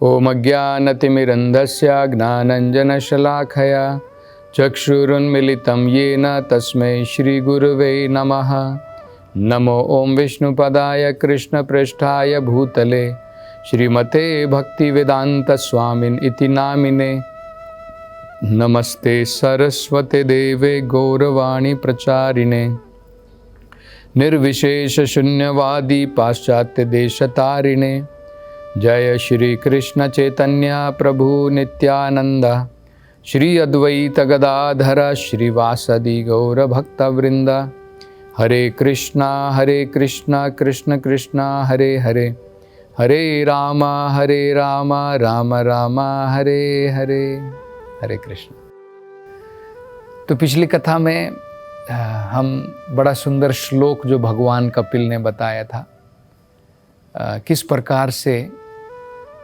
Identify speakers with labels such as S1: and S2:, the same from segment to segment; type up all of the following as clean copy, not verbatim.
S1: ओम अज्ञानतिमिरन्धस्य ज्ञानञ्जनशलाखया चक्षुरुन्मिलितं येन तस्मै श्रीगुरुवे नमः। नमो ओम विष्णुपदाय कृष्णपृष्ठाय भूतले श्रीमते भक्तिवेदान्तस्वामिन् इति नामिने। नमस्ते सरस्वते देवे गौरवाणी प्रचारिणे निर्विशेष शून्यवादी पाश्चात्य देशतारिणे। जय श्री कृष्ण चैतन्य प्रभु नित्यानंद श्री अद्वैत गदाधर श्रीवासदि गौर भक्तवृंद। हरे कृष्णा कृष्ण कृष्णा हरे हरे, हरे राम राम राम हरे हरे। हरे कृष्ण। तो पिछली कथा में हम बड़ा सुंदर श्लोक जो भगवान कपिल ने बताया था, किस प्रकार से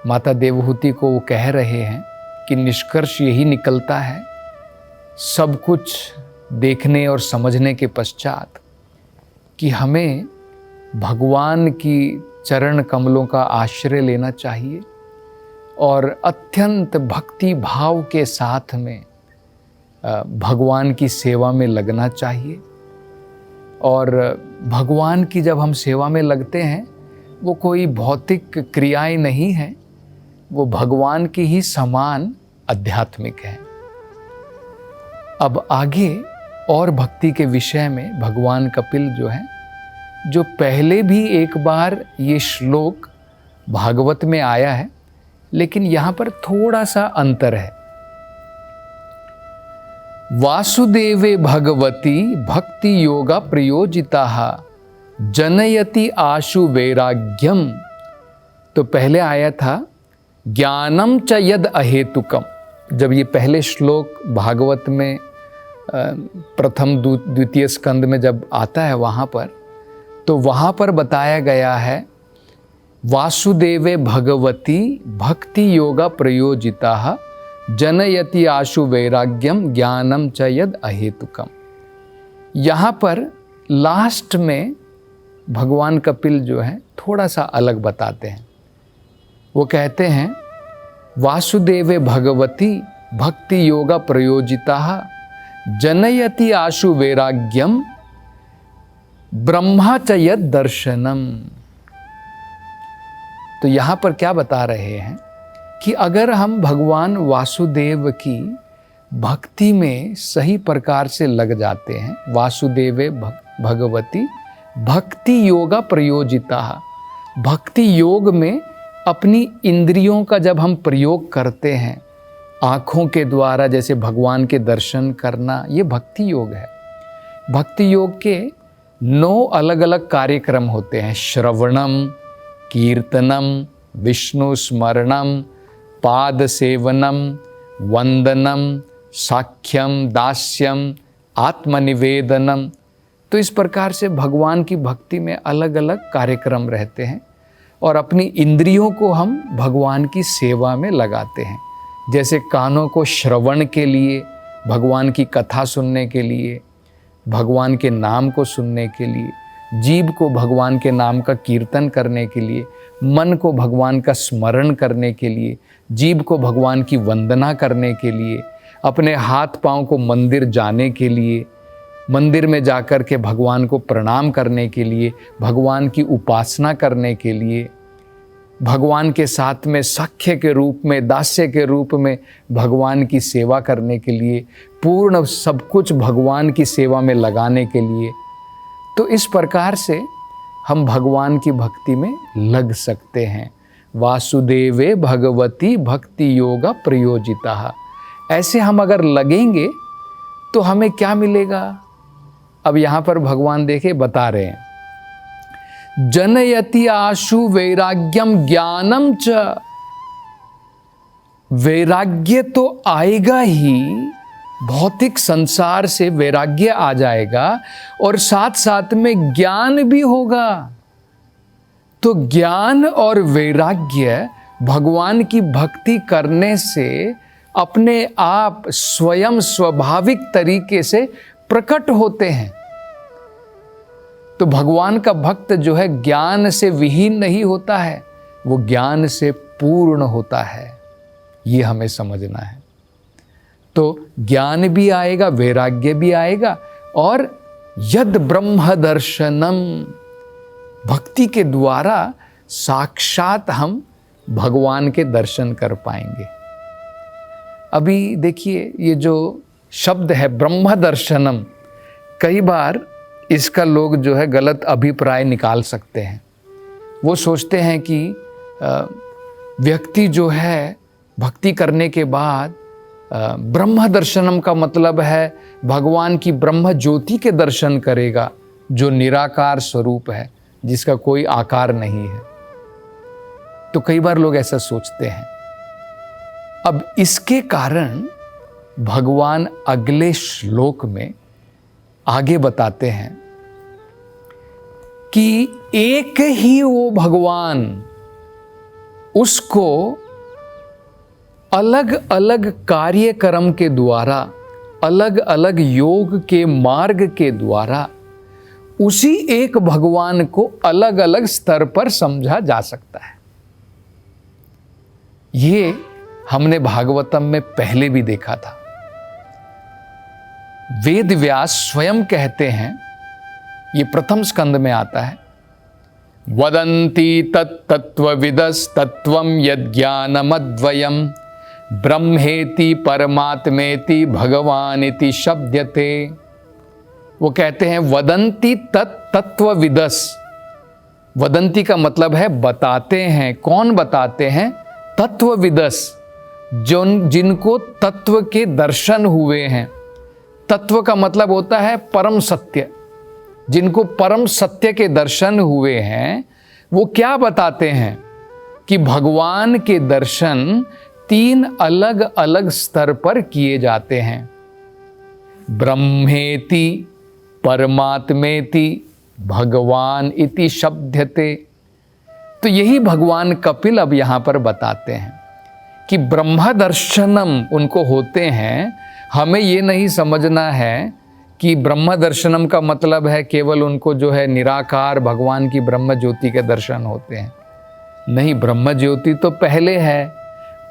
S1: माता देवहूति को वो कह रहे हैं कि निष्कर्ष यही निकलता है सब कुछ देखने और समझने के पश्चात कि हमें भगवान की चरण कमलों का आश्रय लेना चाहिए और अत्यंत भक्ति भाव के साथ में भगवान की सेवा में लगना चाहिए। और भगवान की जब हम सेवा में लगते हैं वो कोई भौतिक क्रियाएं नहीं हैं, वो भगवान की ही समान आध्यात्मिक है। अब आगे और भक्ति के विषय में भगवान कपिल जो है, जो पहले भी एक बार ये श्लोक भागवत में आया है, लेकिन यहाँ पर थोड़ा सा अंतर है। वासुदेवे भगवती भक्ति योगा प्रयोजिता जनयति आशु वैराग्यम। तो पहले आया था ज्ञानम च यद अहेतुकम। जब ये पहले श्लोक भागवत में प्रथम द्वितीय स्कंद में जब आता है तो वहाँ पर बताया गया है वासुदेवे भगवती भक्ति योगा प्रयोजिता जनयति आशु वैराग्यम ज्ञानम च यद अहेतुकम। यहाँ पर लास्ट में भगवान कपिल जो है थोड़ा सा अलग बताते हैं। वो कहते हैं वासुदेवे भगवती भक्ति योगा प्रयोजिता जनयति आशु वैराग्यम ब्रह्मा च यद दर्शनम। तो यहाँ पर क्या बता रहे हैं कि अगर हम भगवान वासुदेव की भक्ति में सही प्रकार से लग जाते हैं, वासुदेवे भगवती भक्ति योगा प्रयोजिता, भक्ति योग में अपनी इंद्रियों का जब हम प्रयोग करते हैं, आँखों के द्वारा जैसे भगवान के दर्शन करना, ये भक्ति योग है। भक्ति योग के 9 अलग अलग कार्यक्रम होते हैं। श्रवणम, कीर्तनम, विष्णु स्मरणम, पाद सेवनम, वंदनम, साख्यम, दास्यम, आत्मनिवेदनम। तो इस प्रकार से भगवान की भक्ति में अलग अलग कार्यक्रम रहते हैं और अपनी इंद्रियों को हम भगवान की सेवा में लगाते हैं। जैसे कानों को श्रवण के लिए, भगवान की कथा सुनने के लिए, भगवान के नाम को सुनने के लिए, जीभ को भगवान के नाम का कीर्तन करने के लिए, मन को भगवान का स्मरण करने के लिए, जीभ को भगवान की वंदना करने के लिए, अपने हाथ पांव को मंदिर जाने के लिए, मंदिर में जाकर के भगवान को प्रणाम करने के लिए, भगवान की उपासना करने के लिए, भगवान के साथ में सख्य के रूप में, दास्य के रूप में भगवान की सेवा करने के लिए, पूर्ण सब कुछ भगवान की सेवा में लगाने के लिए। तो इस प्रकार से हम भगवान की भक्ति में लग सकते हैं। वासुदेवे भगवती भक्ति योगा प्रयोजिता। ऐसे हम अगर लगेंगे तो हमें क्या मिलेगा? अब यहाँ पर भगवान देखे बता रहे हैं, जनयति आशु वैराग्यम ज्ञानम च। वैराग्य तो आएगा ही, भौतिक संसार से वैराग्य आ जाएगा और साथ साथ में ज्ञान भी होगा। तो ज्ञान और वैराग्य भगवान की भक्ति करने से अपने आप स्वयं स्वाभाविक तरीके से प्रकट होते हैं। तो भगवान का भक्त जो है ज्ञान से विहीन नहीं होता है, वो ज्ञान से पूर्ण होता है, ये हमें समझना है। तो ज्ञान भी आएगा, वैराग्य भी आएगा, और यद ब्रह्म दर्शनम, भक्ति के द्वारा साक्षात हम भगवान के दर्शन कर पाएंगे। अभी देखिए, ये जो शब्द है ब्रह्म दर्शनम, कई बार इसका लोग जो है गलत अभिप्राय निकाल सकते हैं। वो सोचते हैं कि व्यक्ति जो है भक्ति करने के बाद ब्रह्म दर्शनम का मतलब है भगवान की ब्रह्म ज्योति के दर्शन करेगा, जो निराकार स्वरूप है, जिसका कोई आकार नहीं है। तो कई बार लोग ऐसा सोचते हैं। अब इसके कारण भगवान अगले श्लोक में आगे बताते हैं कि एक ही वो भगवान, उसको अलग अलग कार्यक्रम के द्वारा, अलग अलग योग के मार्ग के द्वारा उसी एक भगवान को अलग अलग स्तर पर समझा जा सकता है। ये हमने भागवतम में पहले भी देखा था। वेद व्यास स्वयं कहते हैं, ये प्रथम स्कंद में आता है, वदन्ति तत्तत्त्वविदस्तत्त्वं यज्ञानमद्वयम् ब्रह्मेति परमात्मेति भगवानिति शब्द्यते। वो कहते हैं वदन्ति तत्तत्त्वविदस्। वदन्ति का मतलब है बताते हैं। कौन बताते हैं? तत्वविदस्, जिनको तत्व के दर्शन हुए हैं। तत्व का मतलब होता है परम सत्य। जिनको परम सत्य के दर्शन हुए हैं, वो क्या बताते हैं कि भगवान के दर्शन 3 अलग अलग स्तर पर किए जाते हैं। ब्रह्मेति परमात्मेति भगवान इति शब्द्यते। तो यही भगवान कपिल अब यहाँ पर बताते हैं कि ब्रह्म दर्शनम उनको होते हैं। हमें ये नहीं समझना है कि ब्रह्म दर्शनम का मतलब है केवल उनको जो है निराकार भगवान की ब्रह्म ज्योति के दर्शन होते हैं। नहीं, ब्रह्म ज्योति तो पहले है,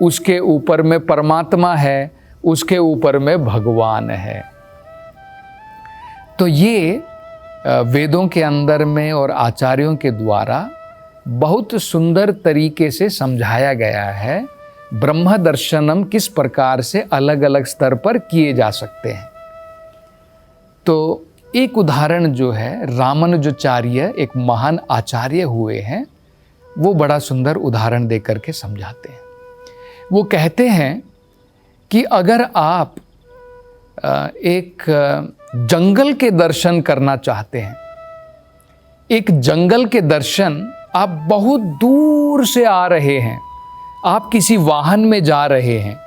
S1: उसके ऊपर में परमात्मा है, उसके ऊपर में भगवान है। तो ये वेदों के अंदर में और आचार्यों के द्वारा बहुत सुंदर तरीके से समझाया गया है ब्रह्म दर्शनम किस प्रकार से अलग अलग स्तर पर किए जा सकते हैं। तो एक उदाहरण जो है, रामानुजाचार्य एक महान आचार्य हुए हैं, वो बड़ा सुंदर उदाहरण दे करके समझाते हैं। वो कहते हैं कि अगर आप एक जंगल के दर्शन करना चाहते हैं, एक जंगल के दर्शन आप बहुत दूर से आ रहे हैं, आप किसी वाहन में जा रहे हैं,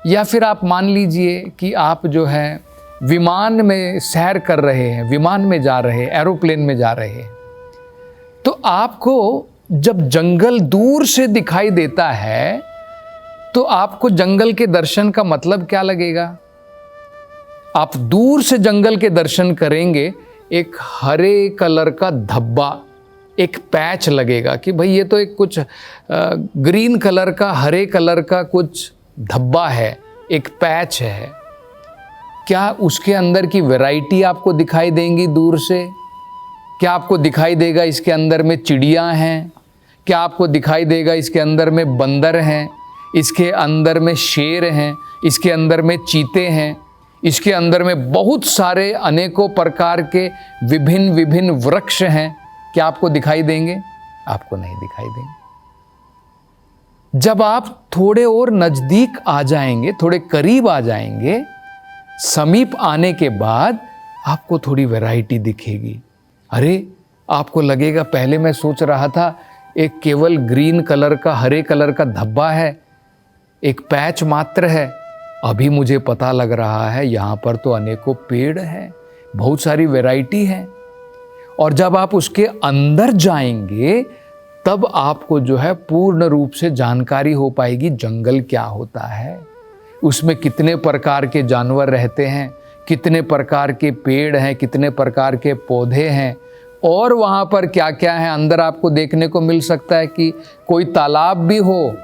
S1: या फिर आप मान लीजिए कि आप जो है विमान में सैर कर रहे हैं, विमान में जा रहे हैं, एरोप्लेन में जा रहे हैं, तो आपको जब जंगल दूर से दिखाई देता है तो आपको जंगल के दर्शन का मतलब क्या लगेगा? आप दूर से जंगल के दर्शन करेंगे, एक हरे कलर का धब्बा, एक पैच लगेगा कि भाई ये तो एक कुछ ग्रीन कलर का, हरे कलर का कुछ धब्बा है, एक पैच है। क्या उसके अंदर की वैरायटी आपको दिखाई देंगी दूर से? क्या आपको दिखाई देगा इसके अंदर में चिड़ियाँ हैं? क्या आपको दिखाई देगा इसके अंदर में बंदर हैं, इसके अंदर में शेर हैं, इसके अंदर में चीते हैं, इसके अंदर में बहुत सारे अनेकों प्रकार के विभिन्न विभिन्न वृक्ष हैं? क्या आपको दिखाई देंगे? आपको नहीं दिखाई देंगे। जब आप थोड़े और नजदीक आ जाएंगे, थोड़े करीब आ जाएंगे, समीप आने के बाद आपको थोड़ी वैरायटी दिखेगी। अरे, आपको लगेगा पहले मैं सोच रहा था एक केवल ग्रीन कलर का, हरे कलर का धब्बा है, एक पैच मात्र है। अभी मुझे पता लग रहा है यहाँ पर तो अनेकों पेड़ हैं, बहुत सारी वैरायटी है। और जब आप उसके अंदर जाएंगे तब आपको जो है पूर्ण रूप से जानकारी हो पाएगी जंगल क्या होता है, उसमें कितने प्रकार के जानवर रहते हैं, कितने प्रकार के पेड़ हैं, कितने प्रकार के पौधे हैं, और वहाँ पर क्या क्या है। अंदर आपको देखने को मिल सकता है कि कोई तालाब भी हो,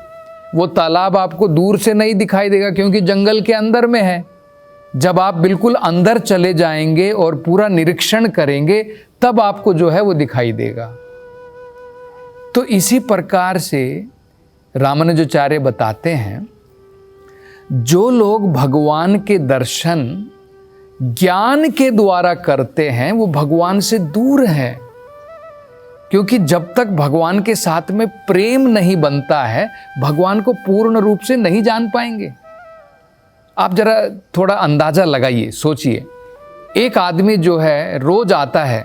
S1: वो तालाब आपको दूर से नहीं दिखाई देगा क्योंकि जंगल के अंदर में है। जब आप बिल्कुल अंदर चले जाएंगे और पूरा निरीक्षण करेंगे तब आपको जो है वो दिखाई देगा। तो इसी प्रकार से रामानुजाचार्य बताते हैं, जो लोग भगवान के दर्शन ज्ञान के द्वारा करते हैं वो भगवान से दूर हैं, क्योंकि जब तक भगवान के साथ में प्रेम नहीं बनता है भगवान को पूर्ण रूप से नहीं जान पाएंगे। आप जरा थोड़ा अंदाजा लगाइए, सोचिए, एक आदमी जो है रोज आता है,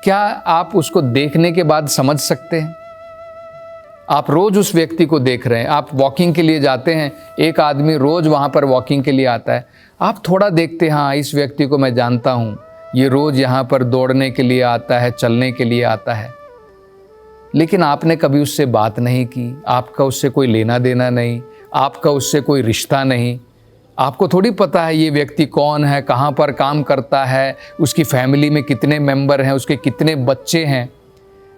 S1: क्या आप उसको देखने के बाद समझ सकते हैं? आप रोज उस व्यक्ति को देख रहे हैं, आप वॉकिंग के लिए जाते हैं, एक आदमी रोज वहां पर वॉकिंग के लिए आता है, आप थोड़ा देखते हैं, हाँ इस व्यक्ति को मैं जानता हूं, ये रोज यहां पर दौड़ने के लिए आता है, चलने के लिए आता है, लेकिन आपने कभी उससे बात नहीं की, आपका उससे कोई लेना देना नहीं, आपका उससे कोई रिश्ता नहीं, आपको थोड़ी पता है ये व्यक्ति कौन है, कहाँ पर काम करता है, उसकी फैमिली में कितने मेंबर हैं, उसके कितने बच्चे हैं।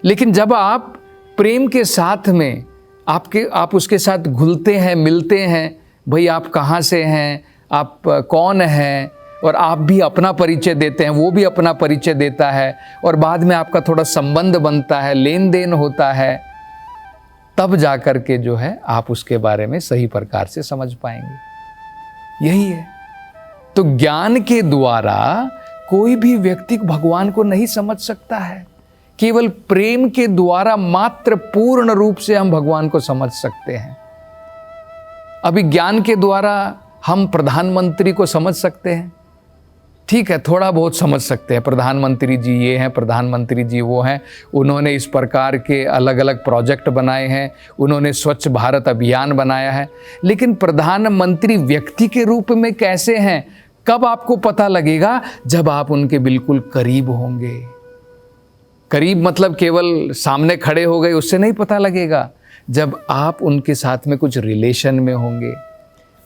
S1: लेकिन जब आप प्रेम के साथ में आप उसके साथ घुलते हैं, मिलते हैं, भाई आप कहाँ से हैं, आप कौन हैं, और आप भी अपना परिचय देते हैं, वो भी अपना परिचय देता है, और बाद में आपका थोड़ा संबंध बनता है, लेन देन होता है, तब जा कर के जो है आप उसके बारे में सही प्रकार से समझ पाएंगे। यही है। तो ज्ञान के द्वारा कोई भी व्यक्ति भगवान को नहीं समझ सकता है, केवल प्रेम के द्वारा मात्र पूर्ण रूप से हम भगवान को समझ सकते हैं। अभी ज्ञान के द्वारा हम प्रधानमंत्री को समझ सकते हैं, ठीक है, थोड़ा बहुत समझ सकते हैं, प्रधानमंत्री जी ये हैं, प्रधानमंत्री जी वो हैं, उन्होंने इस प्रकार के अलग अलग प्रोजेक्ट बनाए हैं, उन्होंने स्वच्छ भारत अभियान बनाया है, लेकिन प्रधानमंत्री व्यक्ति के रूप में कैसे हैं कब आपको पता लगेगा? जब आप उनके बिल्कुल करीब होंगे। करीब मतलब केवल सामने खड़े हो गए उससे नहीं पता लगेगा, जब आप उनके साथ में कुछ रिलेशन में होंगे,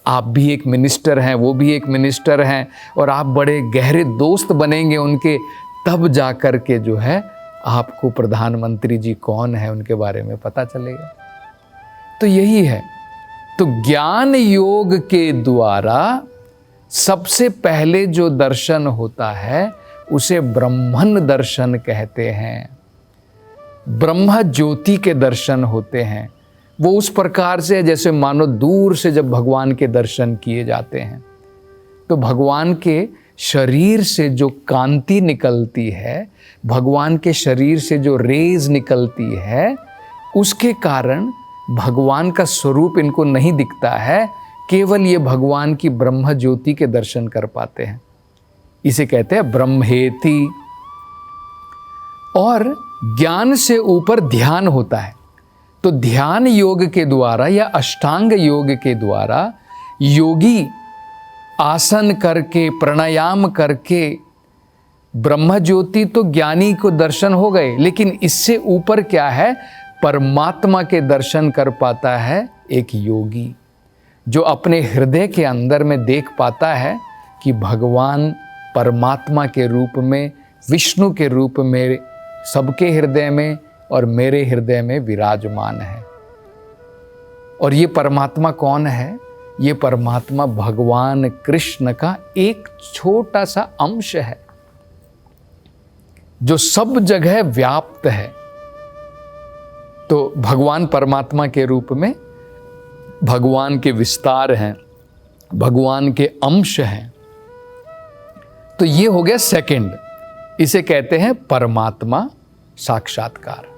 S1: आप भी एक मिनिस्टर हैं, वो भी एक मिनिस्टर हैं, और आप बड़े गहरे दोस्त बनेंगे उनके, तब जा कर के जो है आपको प्रधानमंत्री जी कौन है उनके बारे में पता चलेगा। तो यही है। तो ज्ञान योग के द्वारा सबसे पहले जो दर्शन होता है उसे ब्रह्मन दर्शन कहते हैं। ब्रह्म ज्योति के दर्शन होते हैं। वो उस प्रकार से जैसे मानो दूर से जब भगवान के दर्शन किए जाते हैं तो भगवान के शरीर से जो कांति निकलती है, भगवान के शरीर से जो रेज निकलती है, उसके कारण भगवान का स्वरूप इनको नहीं दिखता है, केवल ये भगवान की ब्रह्म ज्योति के दर्शन कर पाते हैं। इसे कहते हैं ब्रह्मेति। और ज्ञान से ऊपर ध्यान होता है। तो ध्यान योग के द्वारा या अष्टांग योग के द्वारा योगी आसन करके प्राणायाम करके ब्रह्म ज्योति, तो ज्ञानी को दर्शन हो गए, लेकिन इससे ऊपर क्या है? परमात्मा के दर्शन कर पाता है एक योगी, जो अपने हृदय के अंदर में देख पाता है कि भगवान परमात्मा के रूप में, विष्णु के रूप में सबके हृदय में और मेरे हृदय में विराजमान है। और ये परमात्मा कौन है? ये परमात्मा भगवान कृष्ण का एक छोटा सा अंश है जो सब जगह व्याप्त है। तो भगवान परमात्मा के रूप में भगवान के विस्तार हैं, भगवान के अंश हैं। तो ये हो गया सेकंड, इसे कहते हैं परमात्मा साक्षात्कार।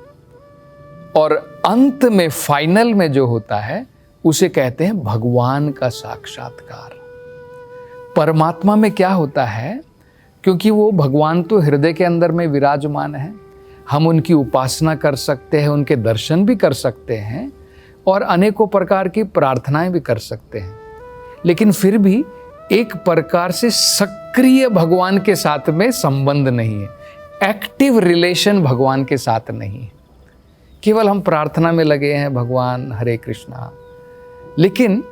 S1: और अंत में फाइनल में जो होता है उसे कहते हैं भगवान का साक्षात्कार। परमात्मा में क्या होता है? क्योंकि वो भगवान तो हृदय के अंदर में विराजमान है, हम उनकी उपासना कर सकते हैं, उनके दर्शन भी कर सकते हैं और अनेकों प्रकार की प्रार्थनाएं भी कर सकते हैं, लेकिन फिर भी एक प्रकार से सक्रिय भगवान के साथ में संबंध नहीं है, एक्टिव रिलेशन भगवान के साथ नहीं है। केवल हम प्रार्थना में लगे हैं, भगवान हरे कृष्णा। लेकिन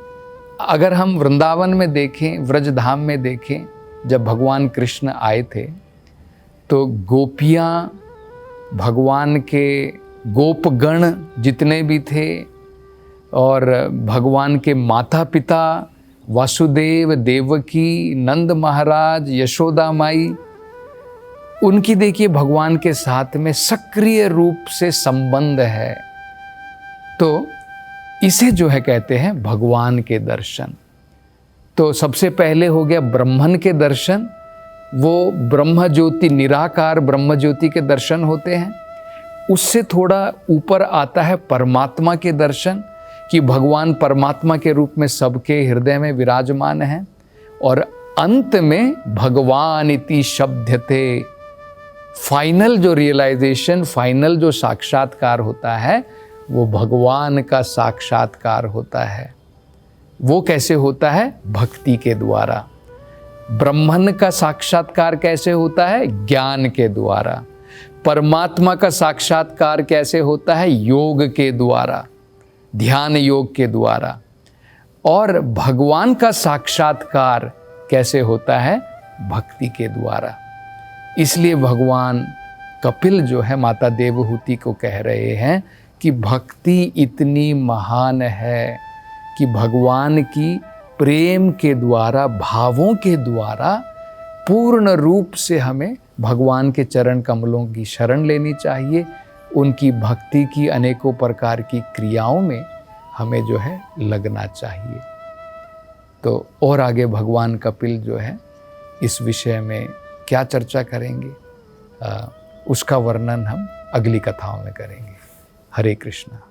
S1: अगर हम वृंदावन में देखें, व्रजधाम में देखें, जब भगवान कृष्ण आए थे तो गोपियाँ, भगवान के गोपगण जितने भी थे, और भगवान के माता पिता वासुदेव, देवकी, नंद महाराज, यशोदा माई, उनकी देखिए भगवान के साथ में सक्रिय रूप से संबंध है। तो इसे जो है कहते हैं भगवान के दर्शन। तो सबसे पहले हो गया ब्रह्मन के दर्शन, वो ब्रह्म ज्योति, निराकार ब्रह्म ज्योति के दर्शन होते हैं। उससे थोड़ा ऊपर आता है परमात्मा के दर्शन, कि भगवान परमात्मा के रूप में सबके हृदय में विराजमान हैं। और अंत में भगवान इति शब्दते, फाइनल जो रियलाइजेशन, फाइनल जो साक्षात्कार होता है वो भगवान का साक्षात्कार होता है। वो कैसे होता है? भक्ति के द्वारा। ब्रह्मन का साक्षात्कार कैसे होता है? ज्ञान के द्वारा। परमात्मा का साक्षात्कार कैसे होता है? योग के द्वारा, ध्यान योग के द्वारा। और भगवान का साक्षात्कार कैसे होता है? भक्ति के द्वारा। इसलिए भगवान कपिल जो है माता देवहूति को कह रहे हैं कि भक्ति इतनी महान है कि भगवान की प्रेम के द्वारा, भावों के द्वारा पूर्ण रूप से हमें भगवान के चरण कमलों की शरण लेनी चाहिए। उनकी भक्ति की अनेकों प्रकार की क्रियाओं में हमें जो है लगना चाहिए। तो और आगे भगवान कपिल जो है इस विषय में क्या चर्चा करेंगे, उसका वर्णन हम अगली कथाओं में करेंगे। हरे कृष्णा।